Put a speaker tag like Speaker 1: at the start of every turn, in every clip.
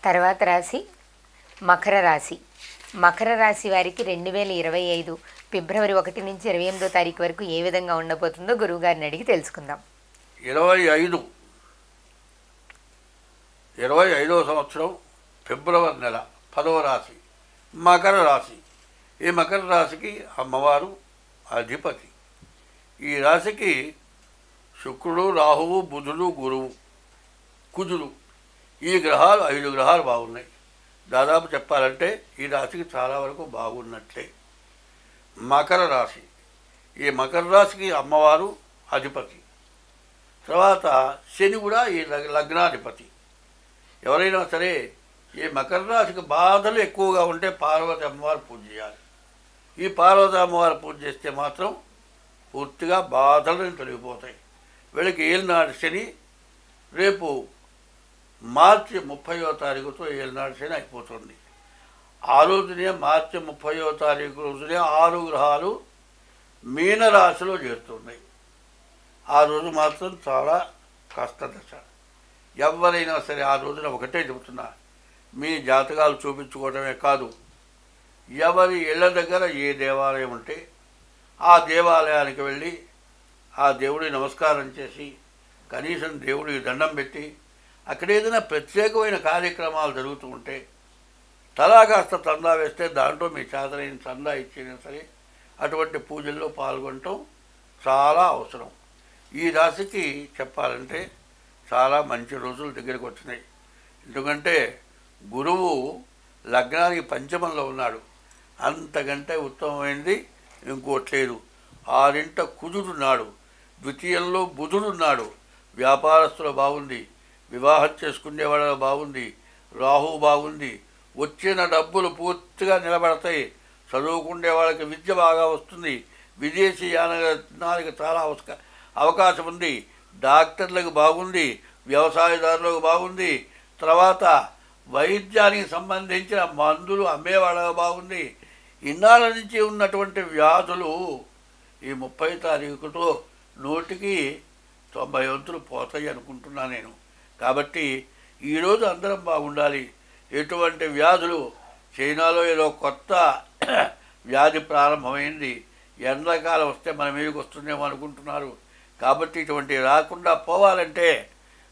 Speaker 1: తర్వాత రాశి మకర రాశి. మకర రాశి వారికి 2025 ఫిబ్రవరి 1 నుంచి 28వ తారీఖు వరకు ఏ విధంగా ఉండబోతుందో గురువుగారిని అడిగి తెలుసుకుందాం.
Speaker 2: 25వ సంవత్సరం ఫిబ్రవరి నెల 10వ రాశి మకర రాశి. ఈ మకర రాశికి అమ్మవారు అధిపతి. ఈ రాశికి శుక్రుడు, రాహువు, బుధుడు, గురువు, కుజుడు, ఈ గ్రహాలు 5 గ్రహాలు బాగున్నాయి. దాదాపు చెప్పాలంటే ఈ రాశికి చాలా వరకు బాగున్నట్లే. మకర రాశి, ఈ మకర రాశికి అమ్మవారు అధిపతి. తర్వాత శని కూడా ఈ లగ్నాధిపతి. ఎవరైనా సరే ఈ మకర రాశికి బాధలు ఎక్కువగా ఉంటే పార్వతి అమ్మవారు పూజ చేయాలి. ఈ పార్వతి అమ్మవారు పూజ చేస్తే మాత్రం పూర్తిగా బాధలు తొలగిపోతాయి. వీళ్ళకి ఏలినాడు శని రేపు మార్చి 30వ తారీఖుతో ఏలినాడు శని అయిపోతుంది. ఆ రోజునే మార్చి 30వ తారీఖు రోజునే 6 గ్రహాలు మీనరాశిలో చేరుతున్నాయి. ఆ రోజు మాత్రం చాలా కష్టదశ. ఎవరైనా సరే ఆ రోజున ఒకటే చెబుతున్నా, మీ జాతకాలు చూపించుకోవడమే కాదు, ఎవరి ఇళ్ళ దగ్గర ఏ దేవాలయం ఉంటే ఆ దేవాలయానికి వెళ్ళి ఆ దేవుడికి నమస్కారం చేసి కనీసం దేవుడికి దండం పెట్టి అక్కడ ఏదైనా ప్రత్యేకమైన కార్యక్రమాలు జరుగుతూ ఉంటే తలా కాస్త చందా వేస్తే దాంట్లో మీ చేతనైన చందా ఇచ్చినా సరే అటువంటి పూజల్లో పాల్గొనటం చాలా అవసరం. ఈ రాశికి చెప్పాలంటే చాలా మంచి రోజులు దగ్గరికి వచ్చినాయి. ఎందుకంటే గురువు లగ్నానికి పంచమంలో ఉన్నాడు. అంతకంటే ఉత్తమమైనది ఇంకోటి లేదు. 6ఇంట కుజుడున్నాడు, ద్వితీయంలో బుధుడున్నాడు. వ్యాపారస్తులు బాగుంది, వివాహం చేసుకునేవాళ్ళ బాగుంది, రాహు బాగుంది, వచ్చిన డబ్బులు పూర్తిగా నిలబడతాయి. చదువుకునే వాళ్ళకి విద్య బాగా వస్తుంది, విదేశీ యానానికి చాలా అవకాశం ఉంది, డాక్టర్లకు బాగుంది, వ్యవసాయదారులకు బాగుంది, తర్వాత వైద్యానికి సంబంధించిన మందులు అమ్మేవాళ్ళకు బాగుంది. ఇన్నాళ్ళ నుంచి ఉన్నటువంటి వ్యాధులు ఈ 30వ తారీఖుతో 100కి 90 వంతులు పోతాయి అనుకుంటున్నా నేను. కాబట్టి ఈరోజు అందరం బాగుండాలి. ఎటువంటి వ్యాధులు, చైనాలో ఏదో కొత్త వ్యాధి ప్రారంభమైంది, ఎండాకాలం వస్తే మన మీదకి వస్తుందేమో అనుకుంటున్నారు. కాబట్టి ఇటువంటి రాకుండా పోవాలంటే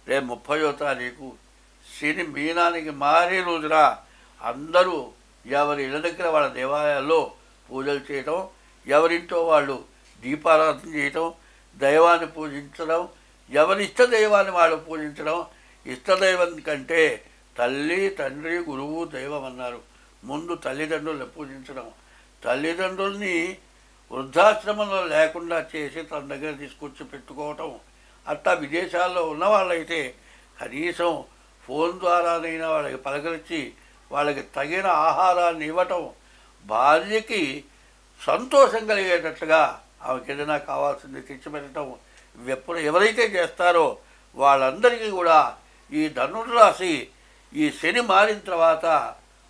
Speaker 2: రేపు 30వ తారీఖు శని మీనానికి మారే రోజున అందరూ ఎవరి ఇళ్ళ దగ్గర వాళ్ళ దేవాలయాల్లో పూజలు చేయటం, ఎవరింటో వాళ్ళు దీపారాధన చేయటం, దైవాన్ని పూజించడం, ఎవరి ఇష్ట దైవాన్ని వాళ్ళు పూజించడం. ఇష్టదైవం కంటే తల్లి, తండ్రి, గురువు, దైవం అన్నారు. ముందు తల్లిదండ్రులను పూజించడం, తల్లిదండ్రుల్ని వృద్ధాశ్రమంలో లేకుండా చేసి తన దగ్గర తీసుకొచ్చి పెట్టుకోవటం. అట్లా విదేశాల్లో ఉన్న వాళ్ళైతే కనీసం ఫోన్ ద్వారానైనా వాళ్ళకి పలకరించి వాళ్ళకి తగిన ఆహారాన్ని ఇవ్వటం, భార్యకి సంతోషం కలిగేటట్లుగా ఆమెకి ఏదైనా కావాల్సింది తెచ్చిపెట్టడం ఎవరైతే చేస్తారో వాళ్ళందరికీ కూడా ఈ ధనుర్రాశి ఈ శని మారిన తర్వాత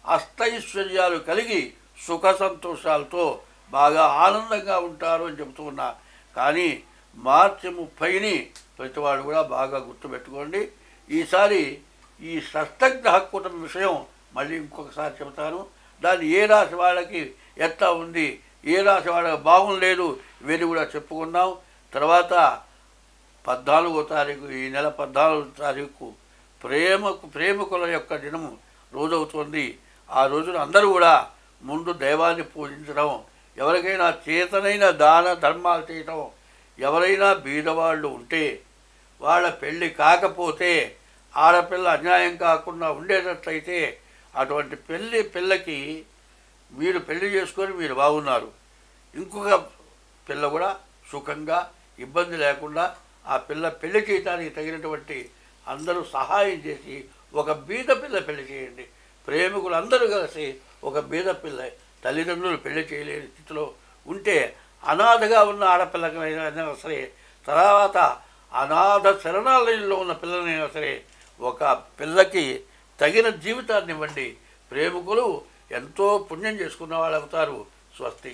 Speaker 2: అష్టైశ్వర్యాలు కలిగి సుఖ సంతోషాలతో బాగా ఆనందంగా ఉంటారు అని చెబుతూ ఉన్నా. కానీ మార్చి 30ని ప్రతివాడు కూడా బాగా గుర్తుపెట్టుకోండి. ఈసారి ఈ షష్టగ్రహ కూటమి విషయం మళ్ళీ ఇంకొకసారి చెబుతాను. దాన్ని ఏ రాశి వాళ్ళకి ఎట్లా ఉంది, ఏ రాశి వాళ్ళకి బాగుండలేదు, ఇవన్నీ కూడా చెప్పుకున్నాం. తర్వాత 14వ తారీఖు, ఈ నెల 14వ తారీఖు ప్రేమికుల యొక్క దినము రోజవుతుంది. ఆ రోజున అందరూ కూడా ముందు దైవాన్ని పూజించడం, ఎవరికైనా చేతనైన దాన ధర్మాలు చేయటం, ఎవరైనా బీదవాళ్ళు ఉంటే వాళ్ళ పెళ్ళి కాకపోతే ఆడపిల్ల అన్యాయం కాకుండా ఉండేటట్లయితే అటువంటి పిల్లకి మీరు పెళ్లి చేసుకొని మీరు బాగున్నారు, ఇంకొక పిల్ల కూడా సుఖంగా ఇబ్బంది లేకుండా ఆ పిల్ల పెళ్లి చేయడానికి తగినటువంటి అందరూ సహాయం చేసి ఒక బీద పిల్ల పెళ్లి చేయండి. ప్రేమికులు అందరూ కలిసి ఒక బీద పిల్ల, తల్లిదండ్రులు పెళ్లి చేయలేని స్థితిలో ఉంటే అనాథగా ఉన్న ఆడపిల్లకైనా సరే, తర్వాత అనాథ శరణాలయంలో ఉన్న పిల్లలైనా సరే ఒక పిల్లకి తగిన జీవితాన్ని ఇవ్వండి. ప్రేమికులు ఎంతో పుణ్యం చేసుకున్న వాళ్ళు అవుతారు. స్వస్తి.